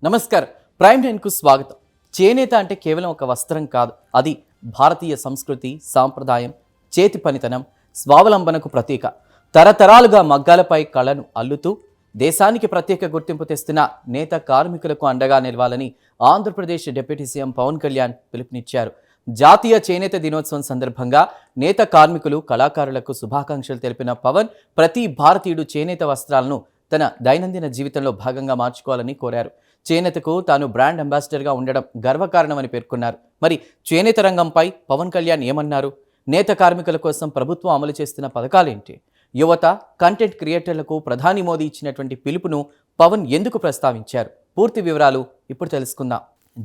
నమస్కారం. ప్రైమ్ టైమ్కు స్వాగతం. చేనేత అంటే కేవలం ఒక వస్త్రం కాదు, అది భారతీయ సంస్కృతి, సాంప్రదాయం, చేతి పనితనం, స్వావలంబనకు ప్రతీక. తరతరాలుగా మగ్గాలపై కళను అల్లుతూ దేశానికి ప్రత్యేక గుర్తింపు తెస్తున్న నేత కార్మికులకు అండగా నిలవాలని ఆంధ్రప్రదేశ్ డిప్యూటీ సీఎం పవన్ కళ్యాణ్ పిలుపునిచ్చారు. జాతీయ చేనేత దినోత్సవం సందర్భంగా నేత కార్మికులు, కళాకారులకు శుభాకాంక్షలు తెలిపిన పవన్ ప్రతి భారతీయుడు చేనేత వస్త్రాలను తన దైనందిన జీవితంలో భాగంగా మార్చుకోవాలని కోరారు. చేనేతకు తాను బ్రాండ్ అంబాసిడర్గా ఉండడం గర్వకారణమని పేర్కొన్నారు. మరి చేనేత రంగంపై పవన్ కళ్యాణ్ ఏమన్నారు? నేత కార్మికుల కోసం ప్రభుత్వం అమలు చేస్తున్న పథకాలేంటి? యువత, కంటెంట్ క్రియేటర్లకు ప్రధాని మోదీ ఇచ్చినటువంటి పిలుపును పవన్ ఎందుకు ప్రస్తావించారు? పూర్తి వివరాలు ఇప్పుడు తెలుసుకుందాం.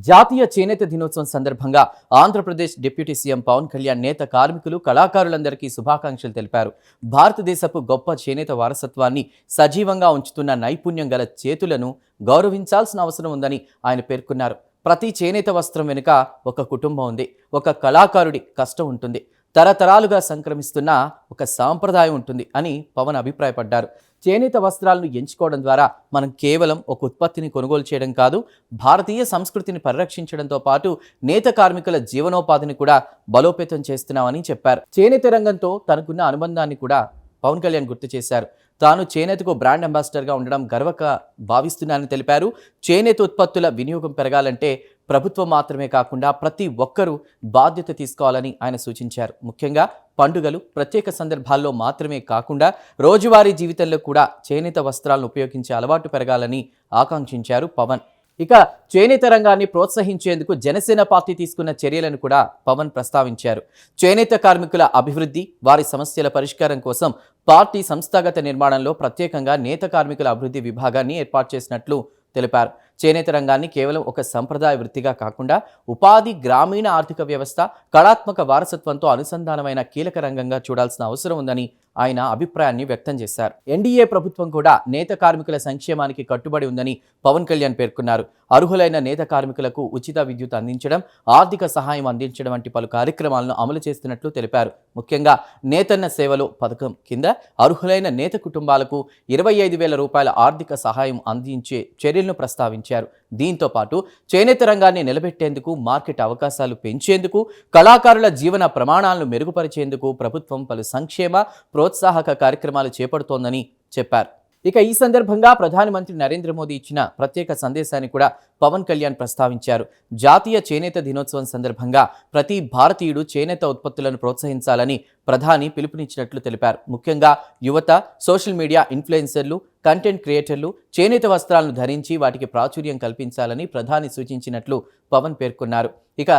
జాతీయ చేనేత దినోత్సవం సందర్భంగా ఆంధ్రప్రదేశ్ డిప్యూటీ సీఎం పవన్ కళ్యాణ్ నేత కార్మికులు, కళాకారులందరికీ శుభాకాంక్షలు తెలిపారు. భారతదేశపు గొప్ప చేనేత వారసత్వాన్ని సజీవంగా ఉంచుతున్న నైపుణ్యం గల చేతులను గౌరవించాల్సిన అవసరం ఉందని ఆయన పేర్కొన్నారు. ప్రతి చేనేత వస్త్రం వెనుక ఒక కుటుంబం ఉంది, ఒక కళాకారుడి కష్టం ఉంటుంది, తరతరాలుగా సంక్రమిస్తున్న ఒక సాంప్రదాయం ఉంటుంది అని పవన్ అభిప్రాయపడ్డారు. చేనేత వస్త్రాలను ఎంచుకోవడం ద్వారా మనం కేవలం ఒక ఉత్పత్తిని కొనుగోలు చేయడం కాదు, భారతీయ సంస్కృతిని పరిరక్షించడంతో పాటు నేత కార్మికుల జీవనోపాధిని కూడా బలోపేతం చేస్తున్నామని చెప్పారు. చేనేత రంగంతో తనకున్న అనుబంధాన్ని కూడా పవన్ కళ్యాణ్ గుర్తు చేశారు. తాను చేనేతకు బ్రాండ్ అంబాసిడర్గా ఉండడం గర్వంగా భావిస్తున్నానని తెలిపారు. చేనేత ఉత్పత్తుల వినియోగం పెరగాలంటే ప్రభుత్వం మాత్రమే కాకుండా ప్రతి ఒక్కరూ బాధ్యత తీసుకోవాలని ఆయన సూచించారు. ముఖ్యంగా పండుగలు, ప్రత్యేక సందర్భాల్లో మాత్రమే కాకుండా రోజువారీ జీవితంలో కూడా చేనేత వస్త్రాలను ఉపయోగించే అలవాటు పెరగాలని ఆకాంక్షించారు పవన్. ఇక చేనేత రంగాన్ని ప్రోత్సహించేందుకు జనసేన పార్టీ తీసుకున్న చర్యలను కూడా పవన్ ప్రస్తావించారు. చేనేత కార్మికుల అభివృద్ధి, వారి సమస్యల పరిష్కారం కోసం పార్టీ సంస్థాగత నిర్మాణంలో ప్రత్యేకంగా నేత కార్మికుల అభివృద్ధి విభాగాన్ని ఏర్పాటు చేసినట్లు తెలిపారు. చేనేత రంగాన్ని కేవలం ఒక సంప్రదాయ వృత్తిగా కాకుండా ఉపాధి, గ్రామీణ ఆర్థిక వ్యవస్థ, కళాత్మక వారసత్వంతో అనుసంధానమైన కీలక రంగంగా చూడాల్సిన అవసరం ఉందని ఆయన అభిప్రాయాన్ని వ్యక్తం చేశారు. ఎన్డీఏ ప్రభుత్వం కూడా నేత కార్మికుల సంక్షేమానికి కట్టుబడి ఉందని పవన్ కళ్యాణ్ పేర్కొన్నారు. అర్హులైన నేత కార్మికులకు ఉచిత విద్యుత్ అందించడం, ఆర్థిక సహాయం అందించడం వంటి పలు కార్యక్రమాలను అమలు చేస్తున్నట్లు తెలిపారు. ముఖ్యంగా నేతన్న సేవలో పథకం కింద అర్హులైన నేత కుటుంబాలకు 25,000 రూపాయల ఆర్థిక సహాయం అందించే చర్యలను ప్రస్తావించారు. దీంతో పాటు చేనేత రంగాన్ని నిలబెట్టేందుకు, మార్కెట్ అవకాశాలు పెంచేందుకు, కళాకారుల జీవన ప్రమాణాలను మెరుగుపరిచేందుకు ప్రభుత్వం పలు సంక్షేమ, ప్రోత్సాహక కార్యక్రమాలు చేపడుతోందని చెప్పారు. ఇక ఈ సందర్భంగా ప్రధానమంత్రి నరేంద్ర మోదీ ఇచ్చిన ప్రత్యేక సందేశాన్ని కూడా పవన్ కళ్యాణ్ ప్రస్తావించారు. జాతీయ చేనేత దినోత్సవం సందర్భంగా ప్రతి భారతీయుడు చేనేత ఉత్పత్తులను ప్రోత్సహించాలని ప్రధాని పిలుపునిచ్చినట్లు తెలిపారు. ముఖ్యంగా యువత, సోషల్ మీడియా ఇన్ఫ్లుయెన్సర్లు, కంటెంట్ క్రియేటర్లు చేనేత వస్త్రాలను ధరించి వాటికి ప్రాచుర్యం కల్పించాలని ప్రధాని సూచించినట్లు పవన్ పేర్కొన్నారు. ఇక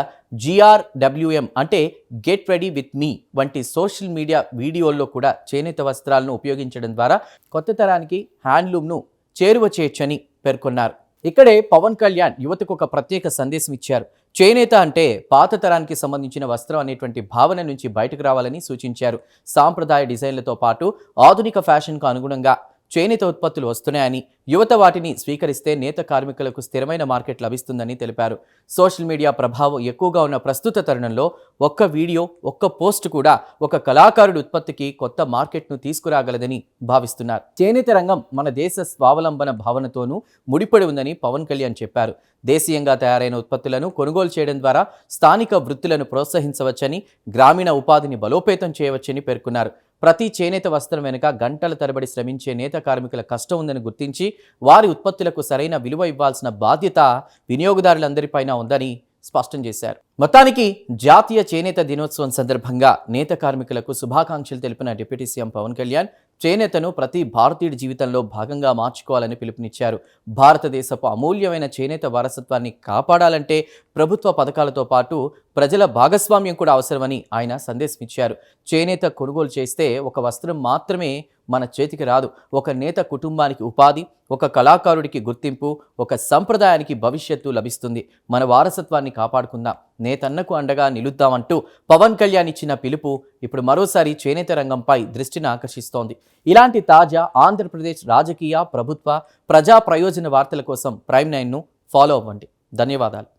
GRWM అంటే గెట్ రెడీ విత్ మీ వంటి సోషల్ మీడియా వీడియోల్లో కూడా చేనేత వస్త్రాలను ఉపయోగించడం ద్వారా కొత్త తరానికి హ్యాండ్లూమ్ను చేరువ చేయొచ్చని పేర్కొన్నారు. ఇక్కడే పవన్ కళ్యాణ్ యువతకు ఒక ప్రత్యేక సందేశం ఇచ్చారు. చేనేత అంటే పాత తరానికి సంబంధించిన వస్త్రం అనేటువంటి భావన నుంచి బయటకు రావాలని సూచించారు. సాంప్రదాయ డిజైన్లతో పాటు ఆధునిక ఫ్యాషన్కు అనుగుణంగా చేనేత ఉత్పత్తులు వస్తున్నాయని, యువత వాటిని స్వీకరిస్తే నేత కార్మికులకు స్థిరమైన మార్కెట్ లభిస్తుందని తెలిపారు. సోషల్ మీడియా ప్రభావం ఎక్కువగా ఉన్న ప్రస్తుత తరుణంలో ఒక్క వీడియో, ఒక్క పోస్ట్ కూడా ఒక కళాకారుడి ఉత్పత్తికి కొత్త మార్కెట్ను తీసుకురాగలదని భావిస్తున్నారు. చేనేత రంగం మన దేశ స్వావలంబన భావనతోనూ ముడిపడి ఉందని పవన్ కళ్యాణ్ చెప్పారు. దేశీయంగా తయారైన ఉత్పత్తులను కొనుగోలు చేయడం ద్వారా స్థానిక వృత్తులను ప్రోత్సహించవచ్చని, గ్రామీణ ఉపాధిని బలోపేతం చేయవచ్చని పేర్కొన్నారు. ప్రతి చేనేత వస్త్రం వెనుక గంటల తరబడి శ్రమించే నేత కార్మికుల కష్టం ఉందని గుర్తించి వారి ఉత్పత్తులకు సరైన విలువ ఇవ్వాల్సిన బాధ్యత వినియోగదారులందరిపైన ఉందని స్పష్టం చేశారు. మొత్తానికి జాతీయ చేనేత దినోత్సవం సందర్భంగా నేత కార్మికులకు శుభాకాంక్షలు తెలిపిన డిప్యూటీ సీఎం పవన్ కళ్యాణ్ చేనేతను ప్రతి భారతీయుడి జీవితంలో భాగంగా మార్చుకోవాలని పిలుపునిచ్చారు. భారతదేశపు అమూల్యమైన చేనేత వారసత్వాన్ని కాపాడాలంటే ప్రభుత్వ పథకాలతో పాటు ప్రజల భాగస్వామ్యం కూడా అవసరమని ఆయన సందేశం ఇచ్చారు. చేనేత కొనుగోలు చేస్తే ఒక వస్త్రం మాత్రమే మన చేతికి రాదు, ఒక నేత కుటుంబానికి ఉపాధి, ఒక కళాకారుడికి గుర్తింపు, ఒక సంప్రదాయానికి భవిష్యత్తు లభిస్తుంది. మన వారసత్వాన్ని కాపాడుకుందాం, నేతన్నకు అండగా నిలుద్దామంటూ పవన్ కళ్యాణ్ ఇచ్చిన పిలుపు ఇప్పుడు మరోసారి చేనేత రంగంపై దృష్టిని ఆకర్షిస్తోంది. ఇలాంటి తాజా ఆంధ్రప్రదేశ్ రాజకీయ, ప్రభుత్వ, ప్రజా ప్రయోజన వార్తల కోసం ప్రైమ్ 9ను ఫాలో అవ్వండి. ధన్యవాదాలు.